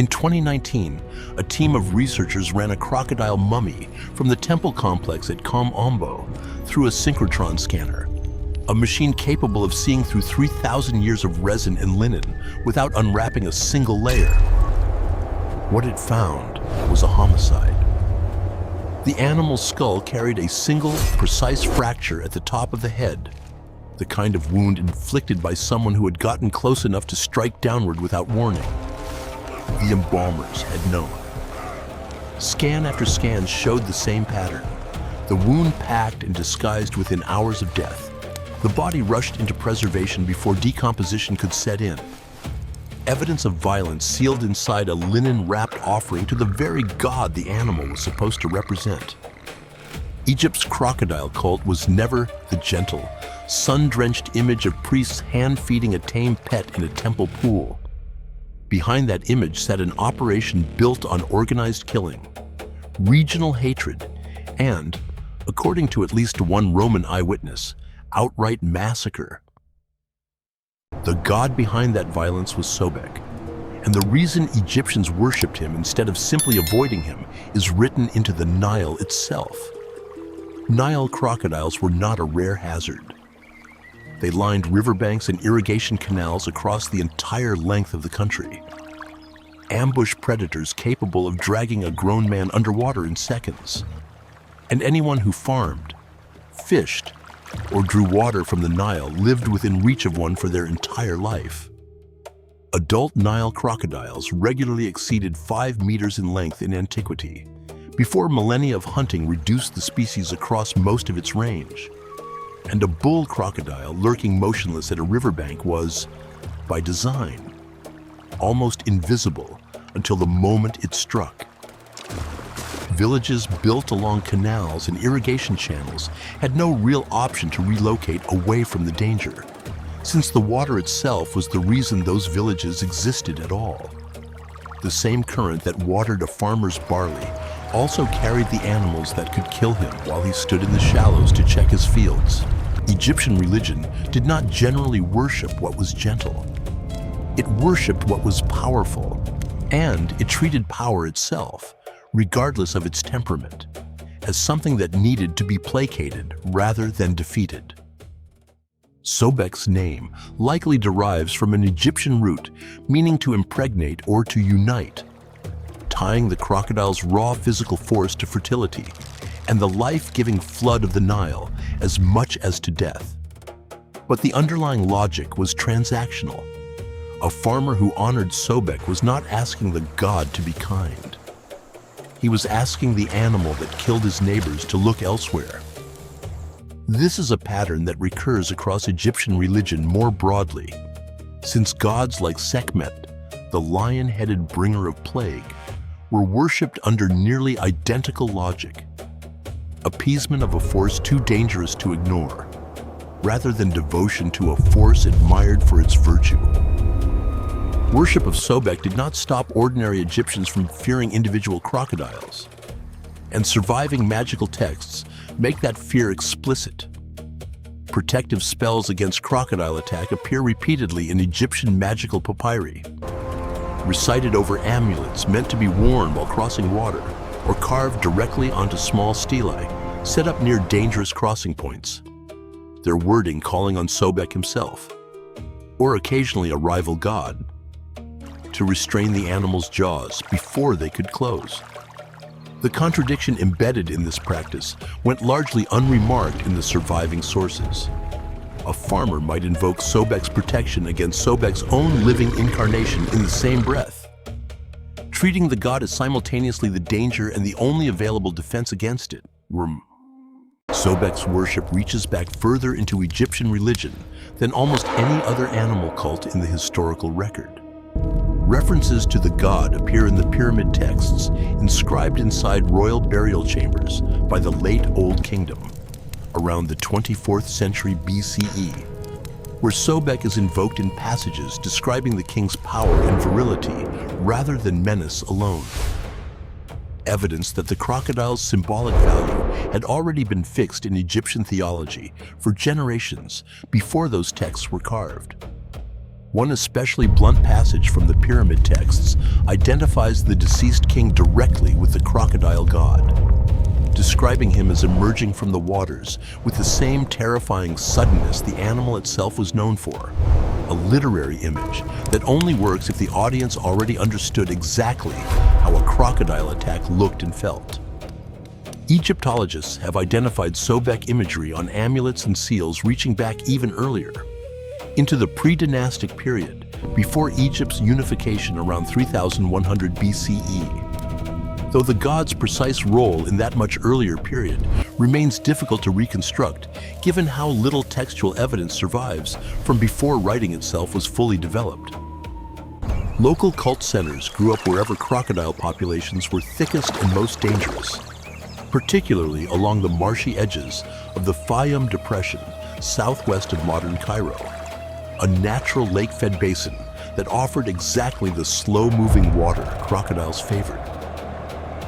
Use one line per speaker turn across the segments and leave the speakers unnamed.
In 2019, a team of researchers ran a crocodile mummy from the temple complex at Kom Ombo through a synchrotron scanner, a machine capable of seeing through 3,000 years of resin and linen without unwrapping a single layer. What it found was a homicide. The animal's skull carried a single, precise fracture at the top of the head, the kind of wound inflicted by someone who had gotten close enough to strike downward without warning. The embalmers had known. Scan after scan showed the same pattern. The wound packed and disguised within hours of death. The body rushed into preservation before decomposition could set in. Evidence of violence sealed inside a linen-wrapped offering to the very god the animal was supposed to represent. Egypt's crocodile cult was never the gentle, sun-drenched image of priests hand-feeding a tame pet in a temple pool. Behind that image sat an operation built on organized killing, regional hatred, and, according to at least one Roman eyewitness, outright massacre. The god behind that violence was Sobek, and the reason Egyptians worshipped him instead of simply avoiding him is written into the Nile itself. Nile crocodiles were not a rare hazard. They lined riverbanks and irrigation canals across the entire length of the country. Ambush predators capable of dragging a grown man underwater in seconds. And anyone who farmed, fished, or drew water from the Nile lived within reach of one for their entire life. Adult Nile crocodiles regularly exceeded 5 meters in length in antiquity, before millennia of hunting reduced the species across most of its range. And a bull crocodile lurking motionless at a riverbank was, by design, almost invisible until the moment it struck. Villages built along canals and irrigation channels had no real option to relocate away from the danger, since the water itself was the reason those villages existed at all. The same current that watered a farmer's barley also carried the animals that could kill him while he stood in the shallows to check his fields. Egyptian religion did not generally worship what was gentle. It worshipped what was powerful, and it treated power itself, regardless of its temperament, as something that needed to be placated rather than defeated. Sobek's name likely derives from an Egyptian root meaning to impregnate or to unite, tying the crocodile's raw physical force to fertility and the life-giving flood of the Nile as much as to death. But the underlying logic was transactional. A farmer who honored Sobek was not asking the god to be kind. He was asking the animal that killed his neighbors to look elsewhere. This is a pattern that recurs across Egyptian religion more broadly, since gods like Sekhmet, the lion-headed bringer of plague, were worshipped under nearly identical logic. Appeasement of a force too dangerous to ignore, rather than devotion to a force admired for its virtue. Worship of Sobek did not stop ordinary Egyptians from fearing individual crocodiles, and surviving magical texts make that fear explicit. Protective spells against crocodile attack appear repeatedly in Egyptian magical papyri, recited over amulets meant to be worn while crossing water, or carved directly onto small stelae set up near dangerous crossing points, their wording calling on Sobek himself, or occasionally a rival god, to restrain the animal's jaws before they could close. The contradiction embedded in this practice went largely unremarked in the surviving sources. A farmer might invoke Sobek's protection against Sobek's own living incarnation in the same breath, treating the god as simultaneously the danger and the only available defense against it. Sobek's worship reaches back further into Egyptian religion than almost any other animal cult in the historical record. References to the god appear in the pyramid texts inscribed inside royal burial chambers by the late Old Kingdom, around the 24th century BCE, where Sobek is invoked in passages describing the king's power and virility rather than menace alone. Evidence that the crocodile's symbolic value had already been fixed in Egyptian theology for generations before those texts were carved. One especially blunt passage from the pyramid texts identifies the deceased king directly with the crocodile god, describing him as emerging from the waters with the same terrifying suddenness the animal itself was known for. A literary image that only works if the audience already understood exactly how a crocodile attack looked and felt. Egyptologists have identified Sobek imagery on amulets and seals reaching back even earlier, into the pre-dynastic period, before Egypt's unification around 3100 BCE. Though the god's precise role in that much earlier period remains difficult to reconstruct, given how little textual evidence survives from before writing itself was fully developed. Local cult centers grew up wherever crocodile populations were thickest and most dangerous, particularly along the marshy edges of the Fayum Depression, southwest of modern Cairo, a natural lake-fed basin that offered exactly the slow-moving water crocodiles favored,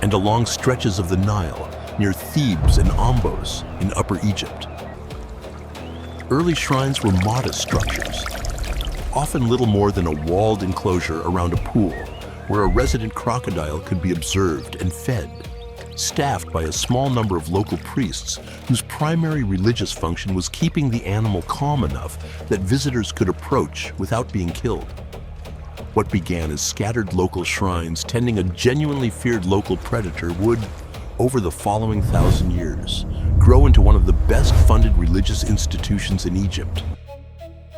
and along stretches of the Nile near Thebes and Ombos in Upper Egypt. Early shrines were modest structures, often little more than a walled enclosure around a pool where a resident crocodile could be observed and fed, staffed by a small number of local priests whose primary religious function was keeping the animal calm enough that visitors could approach without being killed. What began as scattered local shrines tending a genuinely feared local predator would, over the following 1,000 years, grow into one of the best-funded religious institutions in Egypt.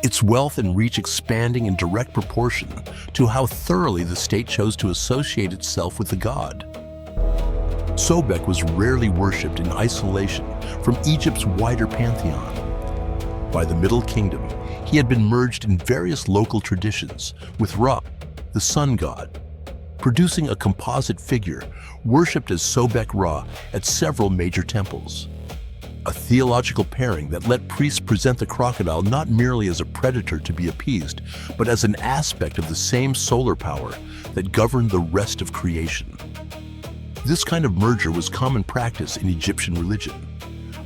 Its wealth and reach expanding in direct proportion to how thoroughly the state chose to associate itself with the god. Sobek was rarely worshipped in isolation from Egypt's wider pantheon. By the Middle Kingdom, he had been merged in various local traditions with Ra, the sun god, producing a composite figure worshipped as Sobek Ra at several major temples. A theological pairing that let priests present the crocodile not merely as a predator to be appeased, but as an aspect of the same solar power that governed the rest of creation. This kind of merger was common practice in Egyptian religion,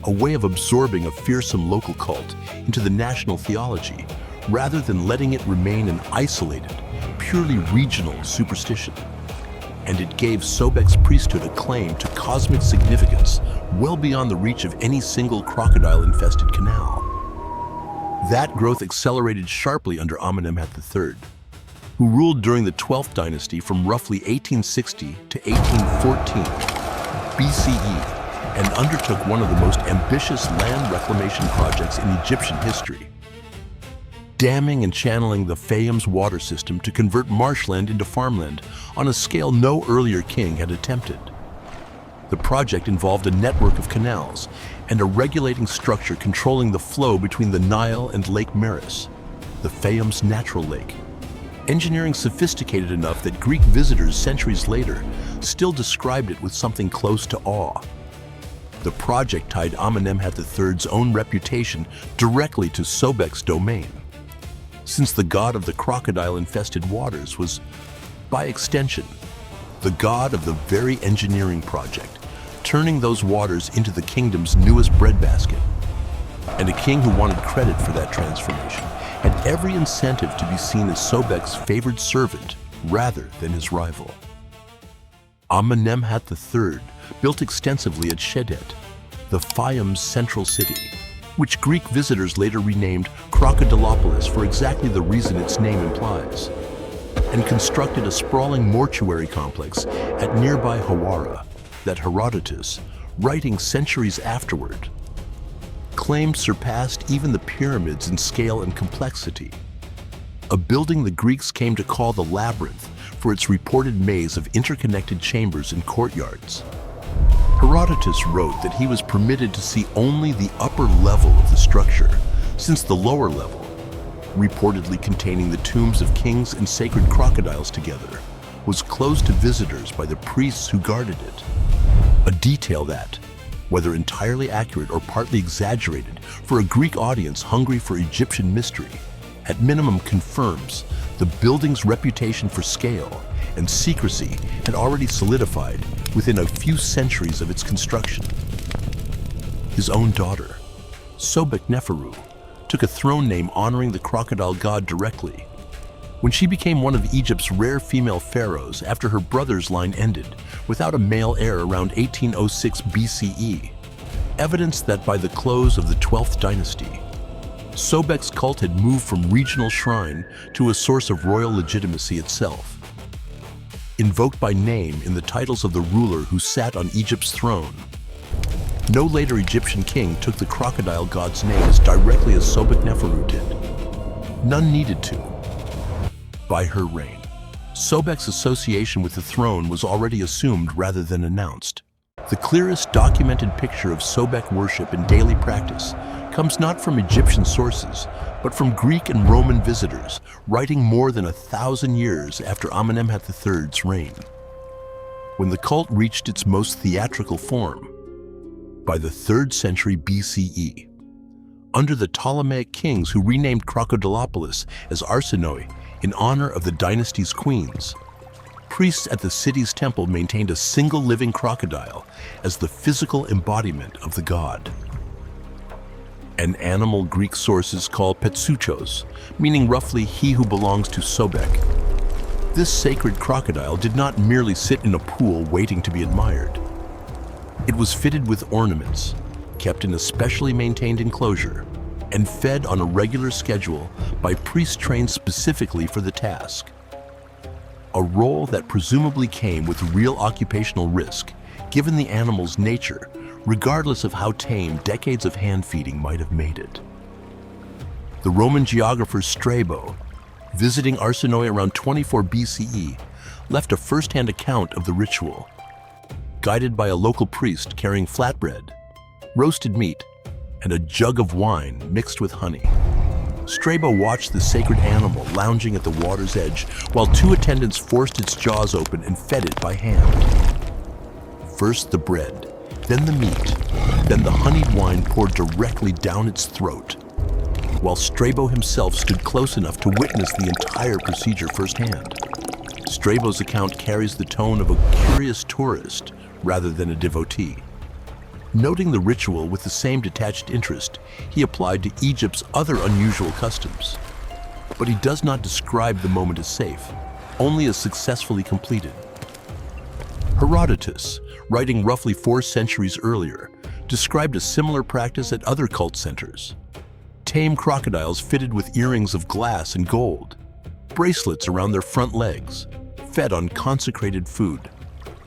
a way of absorbing a fearsome local cult into the national theology, rather than letting it remain an isolated, purely regional superstition. And it gave Sobek's priesthood a claim to cosmic significance well beyond the reach of any single crocodile-infested canal. That growth accelerated sharply under Amenemhat III, who ruled during the 12th dynasty from roughly 1860 to 1814 BCE and undertook one of the most ambitious land reclamation projects in Egyptian history, damming and channeling the Fayum's water system to convert marshland into farmland on a scale no earlier king had attempted. The project involved a network of canals and a regulating structure controlling the flow between the Nile and Lake Meris, the Fayum's natural lake. Engineering sophisticated enough that Greek visitors centuries later still described it with something close to awe. The project tied Amenemhat III's own reputation directly to Sobek's domain, since the god of the crocodile-infested waters was, by extension, the god of the very engineering project, turning those waters into the kingdom's newest breadbasket. And a king who wanted credit for that transformation had every incentive to be seen as Sobek's favored servant rather than his rival. Amenemhat III built extensively at Shedet, the Fayum's central city, which Greek visitors later renamed Crocodilopolis for exactly the reason its name implies, and constructed a sprawling mortuary complex at nearby Hawara that Herodotus, writing centuries afterward, claimed surpassed even the pyramids in scale and complexity, a building the Greeks came to call the Labyrinth for its reported maze of interconnected chambers and courtyards. Herodotus wrote that he was permitted to see only the upper level of the structure, since the lower level, reportedly containing the tombs of kings and sacred crocodiles together, was closed to visitors by the priests who guarded it. A detail that, whether entirely accurate or partly exaggerated for a Greek audience hungry for Egyptian mystery, at minimum confirms the building's reputation for scale and secrecy had already solidified within a few centuries of its construction. His own daughter, Sobek Neferu, took a throne name honoring the crocodile god directly, when she became one of Egypt's rare female pharaohs after her brother's line ended without a male heir around 1806 BCE, evidence that by the close of the 12th dynasty, Sobek's cult had moved from regional shrine to a source of royal legitimacy itself. Invoked by name in the titles of the ruler who sat on Egypt's throne, no later Egyptian king took the crocodile god's name as directly as Sobek Neferu did. None needed to. By her reign, Sobek's association with the throne was already assumed rather than announced. The clearest documented picture of Sobek worship in daily practice comes not from Egyptian sources, but from Greek and Roman visitors writing more than 1,000 years after Amenemhat III's reign. When the cult reached its most theatrical form, by the 3rd century BCE, under the Ptolemaic kings who renamed Crocodilopolis as Arsinoe in honor of the dynasty's queens, priests at the city's temple maintained a single living crocodile as the physical embodiment of the god. An animal Greek sources call Petsuchos, meaning roughly he who belongs to Sobek. This sacred crocodile did not merely sit in a pool waiting to be admired. It was fitted with ornaments, kept in a specially maintained enclosure, and fed on a regular schedule by priests trained specifically for the task. A role that presumably came with real occupational risk, given the animal's nature, regardless of how tame decades of hand-feeding might have made it. The Roman geographer Strabo, visiting Arsinoe around 24 BCE, left a first-hand account of the ritual, guided by a local priest carrying flatbread, roasted meat, and a jug of wine mixed with honey. Strabo watched the sacred animal lounging at the water's edge while 2 attendants forced its jaws open and fed it by hand. First the bread, then the meat, then the honeyed wine poured directly down its throat, while Strabo himself stood close enough to witness the entire procedure firsthand. Strabo's account carries the tone of a curious tourist rather than a devotee. Noting the ritual with the same detached interest, he applied to Egypt's other unusual customs. But he does not describe the moment as safe, only as successfully completed. Herodotus, writing roughly 4 centuries earlier, described a similar practice at other cult centers. Tame crocodiles fitted with earrings of glass and gold, bracelets around their front legs, fed on consecrated food,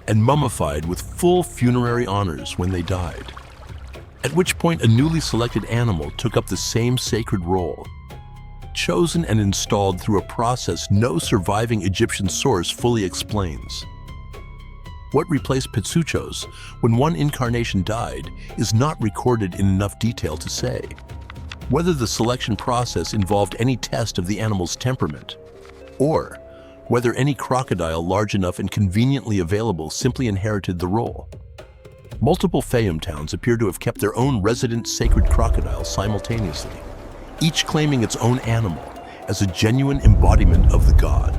and mummified with full funerary honors when they died. At which point a newly selected animal took up the same sacred role, chosen and installed through a process no surviving Egyptian source fully explains. What replaced Petsuchos when one incarnation died is not recorded in enough detail to say. Whether the selection process involved any test of the animal's temperament, or whether any crocodile large enough and conveniently available simply inherited the role. Multiple Fayum towns appear to have kept their own resident sacred crocodiles simultaneously, each claiming its own animal as a genuine embodiment of the god,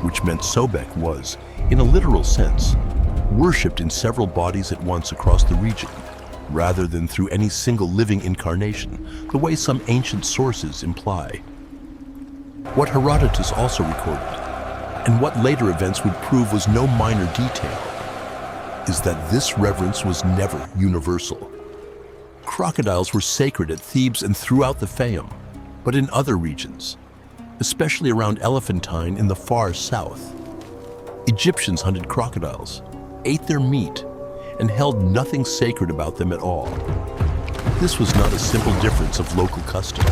which meant Sobek was, in a literal sense, worshipped in several bodies at once across the region, rather than through any single living incarnation, the way some ancient sources imply. What Herodotus also recorded, and what later events would prove was no minor detail, is that this reverence was never universal. Crocodiles were sacred at Thebes and throughout the Fayum, but in other regions, especially around Elephantine in the far south, Egyptians hunted crocodiles, ate their meat, and held nothing sacred about them at all. This was not a simple difference of local custom,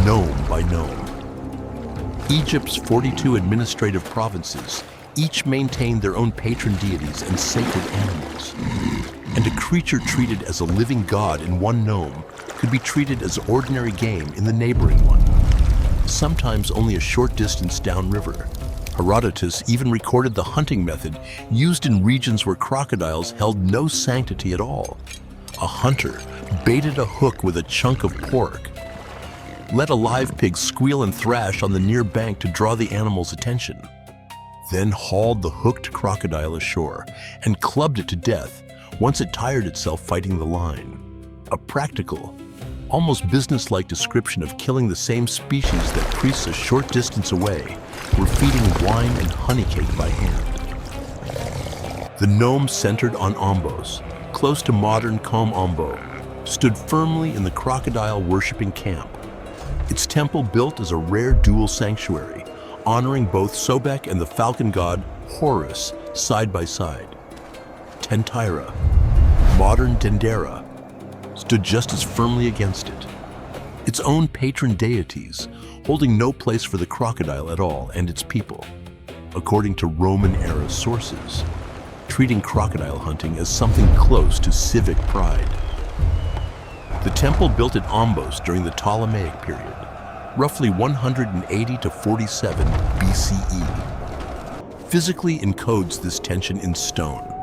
nome by nome. Egypt's 42 administrative provinces each maintained their own patron deities and sacred animals, and a creature treated as a living god in one nome could be treated as ordinary game in the neighboring one, sometimes only a short distance downriver. Herodotus even recorded the hunting method used in regions where crocodiles held no sanctity at all. A hunter baited a hook with a chunk of pork, let a live pig squeal and thrash on the near bank to draw the animal's attention, then hauled the hooked crocodile ashore and clubbed it to death once it tired itself fighting the line. A practical, almost business-like description of killing the same species that priests a short distance away were feeding wine and honey cake by hand. The nome centered on Ombos, close to modern Kom Ombo, stood firmly in the crocodile-worshipping camp. Its temple built as a rare dual sanctuary, honoring both Sobek and the falcon god Horus side by side. Tentyra, modern Dendera, stood just as firmly against it. Its own patron deities, holding no place for the crocodile at all and its people, according to Roman-era sources, treating crocodile hunting as something close to civic pride. The temple built at Ombos during the Ptolemaic period, roughly 180 to 47 BCE, physically encodes this tension in stone.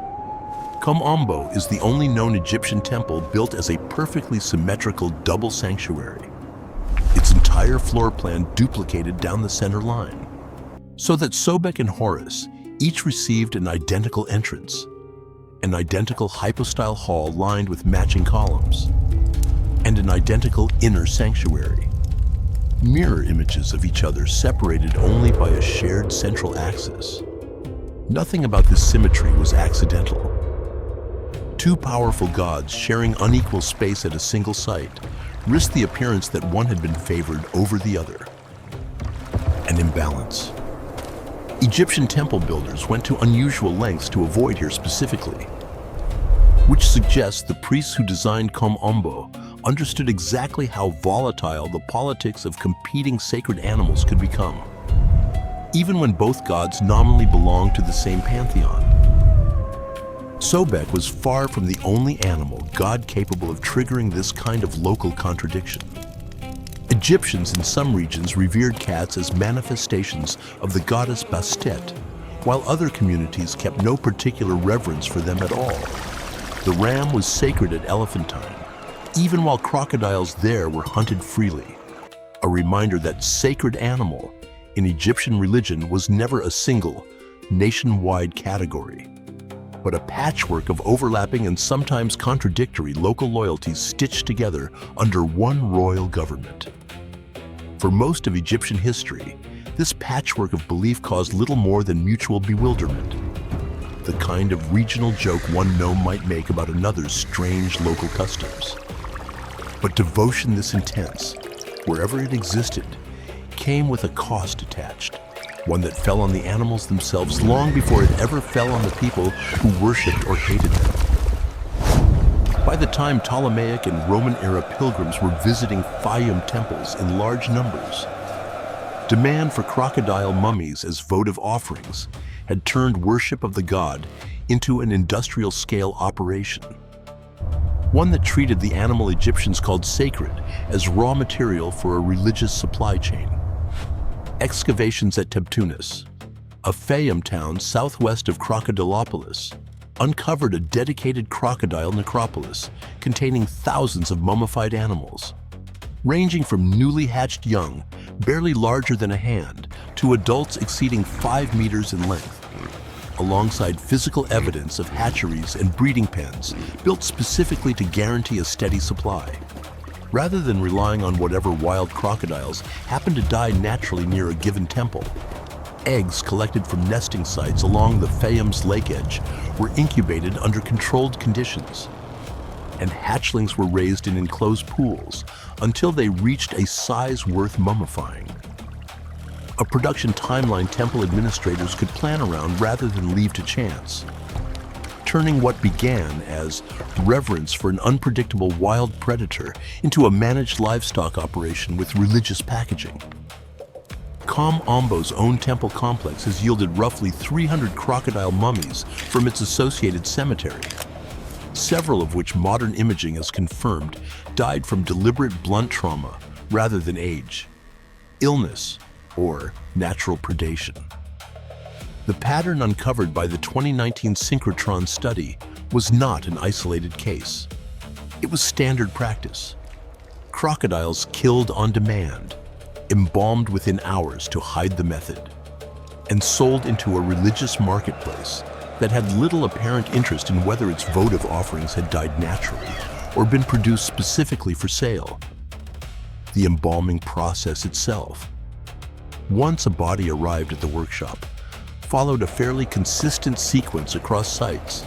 Kom Ombo is the only known Egyptian temple built as a perfectly symmetrical double sanctuary, its entire floor plan duplicated down the center line, so that Sobek and Horus each received an identical entrance, an identical hypostyle hall lined with matching columns, and an identical inner sanctuary. Mirror images of each other separated only by a shared central axis. Nothing about this symmetry was accidental. Two powerful gods sharing unequal space at a single site risked the appearance that one had been favored over the other. An imbalance. Egyptian temple builders went to unusual lengths to avoid here specifically, which suggests the priests who designed Kom Ombo understood exactly how volatile the politics of competing sacred animals could become, even when both gods nominally belonged to the same pantheon. Sobek was far from the only animal god capable of triggering this kind of local contradiction. Egyptians in some regions revered cats as manifestations of the goddess Bastet, while other communities kept no particular reverence for them at all. The ram was sacred at Elephantine, even while crocodiles there were hunted freely, a reminder that sacred animal in Egyptian religion was never a single, nationwide category, but a patchwork of overlapping and sometimes contradictory local loyalties stitched together under one royal government. For most of Egyptian history, this patchwork of belief caused little more than mutual bewilderment, the kind of regional joke one nome might make about another's strange local customs. But devotion this intense, wherever it existed, came with a cost attached, one that fell on the animals themselves long before it ever fell on the people who worshipped or hated them. By the time Ptolemaic and Roman-era pilgrims were visiting Fayum temples in large numbers, demand for crocodile mummies as votive offerings had turned worship of the god into an industrial-scale operation, one that treated the animal Egyptians called sacred as raw material for a religious supply chain. Excavations at Tebtunis, a Fayum town southwest of Crocodilopolis, uncovered a dedicated crocodile necropolis containing thousands of mummified animals, ranging from newly hatched young, barely larger than a hand, to adults exceeding 5 meters in length, alongside physical evidence of hatcheries and breeding pens built specifically to guarantee a steady supply. Rather than relying on whatever wild crocodiles happened to die naturally near a given temple, eggs collected from nesting sites along the Fayum's lake edge were incubated under controlled conditions, and hatchlings were raised in enclosed pools until they reached a size worth mummifying. A production timeline temple administrators could plan around rather than leave to chance, turning what began as reverence for an unpredictable wild predator into a managed livestock operation with religious packaging. Kom Ombo's own temple complex has yielded roughly 300 crocodile mummies from its associated cemetery, several of which modern imaging has confirmed died from deliberate blunt trauma rather than age, illness, or natural predation. The pattern uncovered by the 2019 synchrotron study was not an isolated case. It was standard practice. Crocodiles killed on demand, embalmed within hours to hide the method, and sold into a religious marketplace that had little apparent interest in whether its votive offerings had died naturally or been produced specifically for sale. the embalming process itself. Once a body arrived at the workshop, followed a fairly consistent sequence across sites.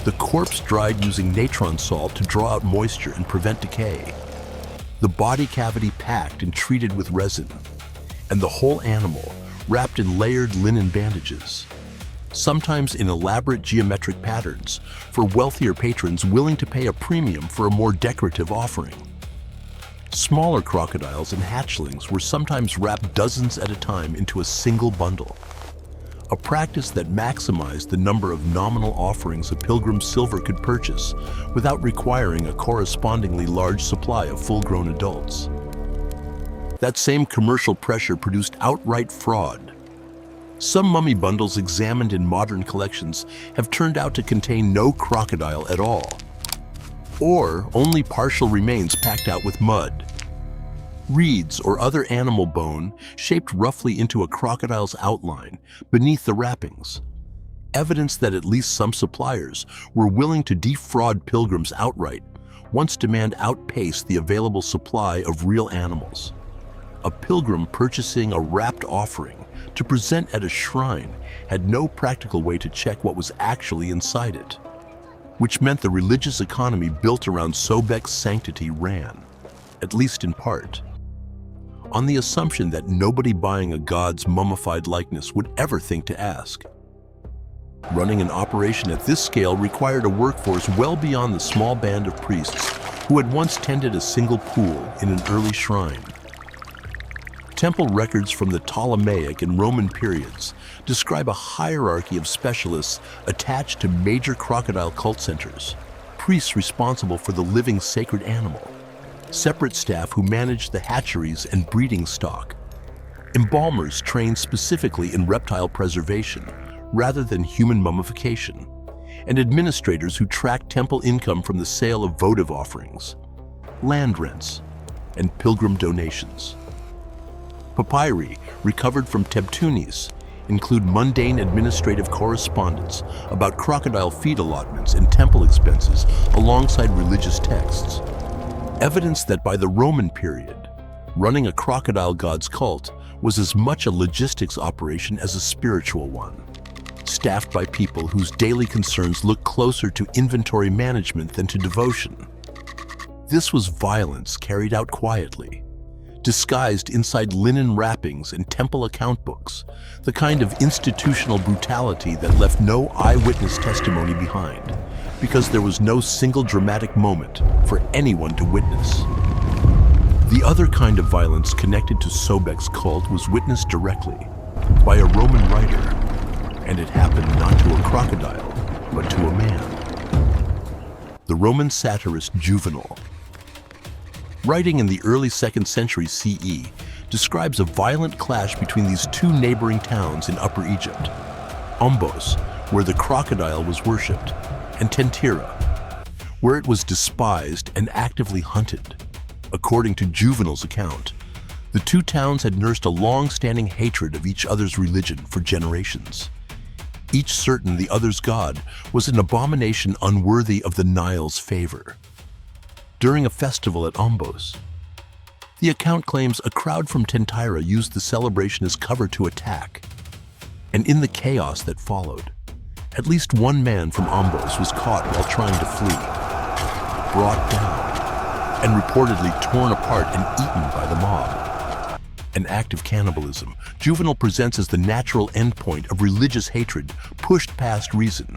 The corpse dried using natron salt to draw out moisture and prevent decay. The body cavity packed and treated with resin, and the whole animal wrapped in layered linen bandages, sometimes in elaborate geometric patterns, for wealthier patrons willing to pay a premium for a more decorative offering. Smaller crocodiles and hatchlings were sometimes wrapped dozens at a time into a single bundle, a practice that maximized the number of nominal offerings a pilgrim's silver could purchase without requiring a correspondingly large supply of full-grown adults. That same commercial pressure produced outright fraud. Some mummy bundles examined in modern collections have turned out to contain no crocodile at all, or only partial remains packed out with mud. Reeds or other animal bone shaped roughly into a crocodile's outline beneath the wrappings. Evidence that at least some suppliers were willing to defraud pilgrims outright once demand outpaced the available supply of real animals. A pilgrim purchasing a wrapped offering to present at a shrine had no practical way to check what was actually inside it, which meant the religious economy built around Sobek's sanctity ran, at least in part, on the assumption that nobody buying a god's mummified likeness would ever think to ask. Running an operation at this scale required a workforce well beyond the small band of priests who had once tended a single pool in an early shrine. Temple records from the Ptolemaic and Roman periods describe a hierarchy of specialists attached to major crocodile cult centers, priests responsible for the living sacred animal, separate staff who managed the hatcheries and breeding stock, embalmers trained specifically in reptile preservation rather than human mummification, and administrators who tracked temple income from the sale of votive offerings, land rents, and pilgrim donations. Papyri recovered from Tebtunis include mundane administrative correspondence about crocodile feed allotments and temple expenses alongside religious texts. Evidence that by the Roman period, running a crocodile god's cult was as much a logistics operation as a spiritual one, staffed by people whose daily concerns looked closer to inventory management than to devotion. This was violence carried out quietly, disguised inside linen wrappings and temple account books, the kind of institutional brutality that left no eyewitness testimony behind, because there was no single dramatic moment for anyone to witness. The other kind of violence connected to Sobek's cult was witnessed directly by a Roman writer, and it happened not to a crocodile, but to a man. The Roman satirist Juvenal, writing in the early 2nd century CE, describes a violent clash between these two neighboring towns in Upper Egypt, Ombos, where the crocodile was worshipped, and Tentira, where it was despised and actively hunted. According to Juvenal's account, the two towns had nursed a long-standing hatred of each other's religion for generations, each certain the other's god was an abomination unworthy of the Nile's favor. During a festival at Ombos, the account claims a crowd from Tentira used the celebration as cover to attack, and in the chaos that followed, at least one man from Ombos was caught while trying to flee, brought down, and reportedly torn apart and eaten by the mob. An act of cannibalism Juvenal presents as the natural endpoint of religious hatred pushed past reason.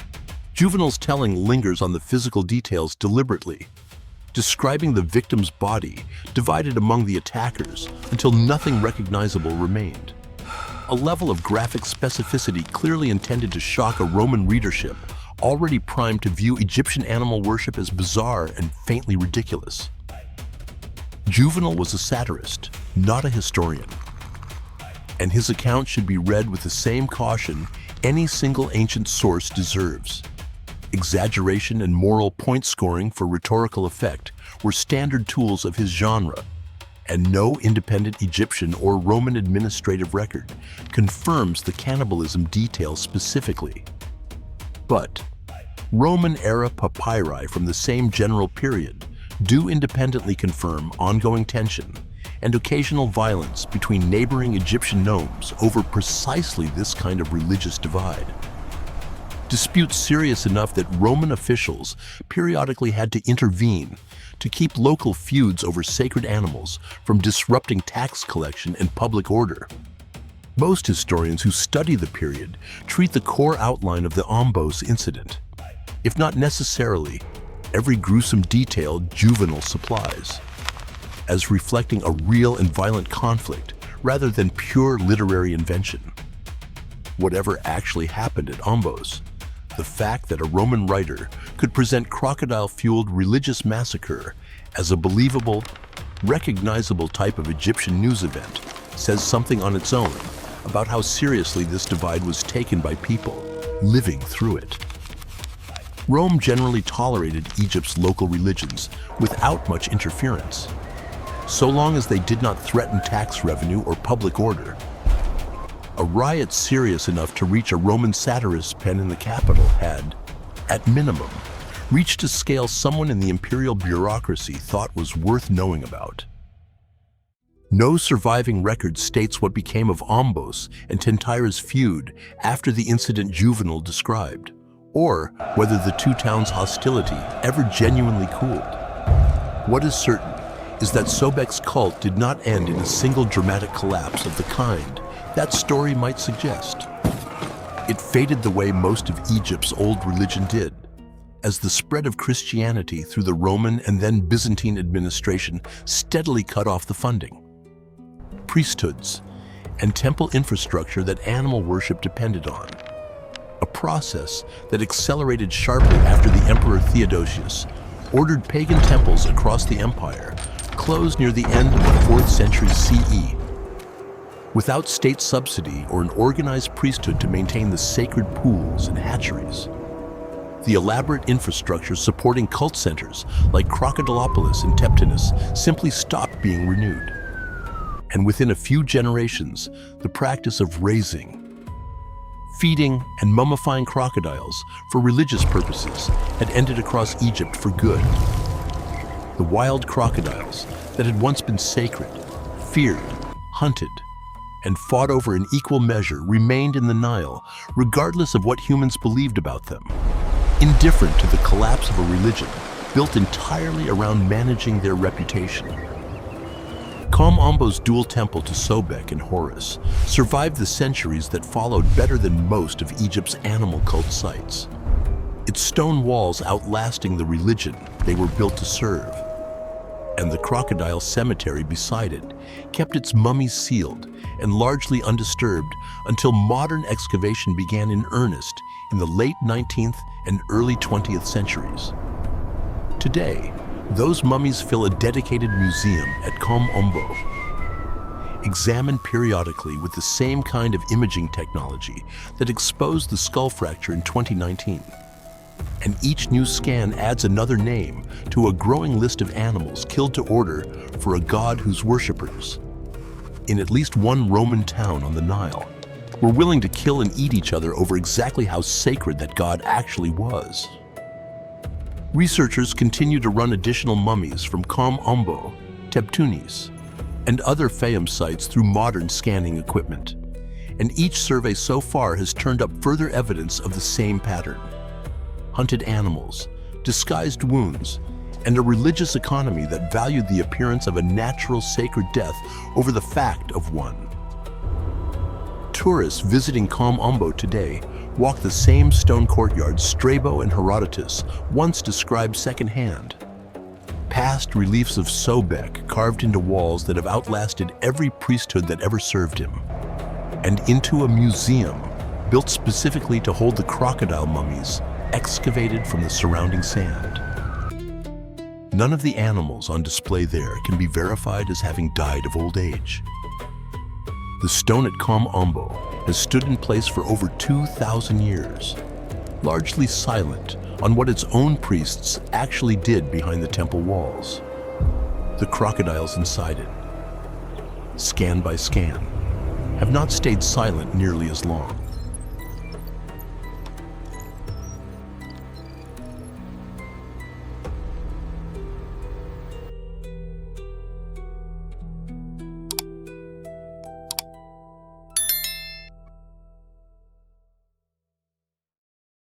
Juvenal's telling lingers on the physical details deliberately, describing the victim's body divided among the attackers until nothing recognizable remained. A level of graphic specificity clearly intended to shock a Roman readership already primed to view Egyptian animal worship as bizarre and faintly ridiculous. Juvenal was a satirist, not a historian, and his account should be read with the same caution any single ancient source deserves. Exaggeration and moral point scoring for rhetorical effect were standard tools of his genre, and no independent Egyptian or Roman administrative record confirms the cannibalism details specifically. But Roman-era papyri from the same general period do independently confirm ongoing tension and occasional violence between neighboring Egyptian nomes over precisely this kind of religious divide. Disputes serious enough that Roman officials periodically had to intervene to keep local feuds over sacred animals from disrupting tax collection and public order. Most historians who study the period treat the core outline of the Ombos incident, if not necessarily every gruesome detail juvenal supplies, as reflecting a real and violent conflict rather than pure literary invention. Whatever actually happened at Ombos, the fact that a Roman writer could present crocodile-fueled religious massacre as a believable, recognizable type of Egyptian news event says something on its own about how seriously this divide was taken by people living through it. Rome generally tolerated Egypt's local religions without much interference, so long as they did not threaten tax revenue or public order. A riot serious enough to reach a Roman satirist's pen in the capital had, at minimum, reached a scale someone in the imperial bureaucracy thought was worth knowing about. No surviving record states what became of Ombos and Tentira's feud after the incident Juvenal described, or whether the two towns' hostility ever genuinely cooled. What is certain is that Sobek's cult did not end in a single dramatic collapse of the kind that story might suggest. It faded the way most of Egypt's old religion did, as the spread of Christianity through the Roman and then Byzantine administration steadily cut off the funding. Priesthoods and temple infrastructure that animal worship depended on, a process that accelerated sharply after the Emperor Theodosius ordered pagan temples across the empire closed near the end of the 4th century CE. Without state subsidy or an organized priesthood to maintain the sacred pools and hatcheries, the elaborate infrastructure supporting cult centers like Crocodilopolis and Teptinus simply stopped being renewed. And within a few generations, the practice of raising, feeding, and mummifying crocodiles for religious purposes had ended across Egypt for good. The wild crocodiles that had once been sacred, feared, hunted, and fought over in equal measure remained in the Nile, regardless of what humans believed about them, indifferent to the collapse of a religion built entirely around managing their reputation. Kom Ombo's dual temple to Sobek and Horus survived the centuries that followed better than most of Egypt's animal cult sites, its stone walls outlasting the religion they were built to serve. And the crocodile cemetery beside it kept its mummies sealed and largely undisturbed until modern excavation began in earnest in the late 19th and early 20th centuries. Today, those mummies fill a dedicated museum at Kom Ombo, examined periodically with the same kind of imaging technology that exposed the skull fracture in 2019. And each new scan adds another name to a growing list of animals killed to order for a god whose worshippers, in at least one Roman town on the Nile, were willing to kill and eat each other over exactly how sacred that god actually was. Researchers continue to run additional mummies from Kom Ombo, Teptunis, and other Fayum sites through modern scanning equipment, and each survey so far has turned up further evidence of the same pattern: hunted animals, disguised wounds, and a religious economy that valued the appearance of a natural sacred death over the fact of one. Tourists visiting Kom Ombo today walk the same stone courtyards Strabo and Herodotus once described secondhand. Past reliefs of Sobek carved into walls that have outlasted every priesthood that ever served him, and into a museum built specifically to hold the crocodile mummies excavated from the surrounding sand. None of the animals on display there can be verified as having died of old age. The stone at Kom Ombo has stood in place for over 2,000 years, largely silent on what its own priests actually did behind the temple walls. The crocodiles inside it, scan by scan, have not stayed silent nearly as long.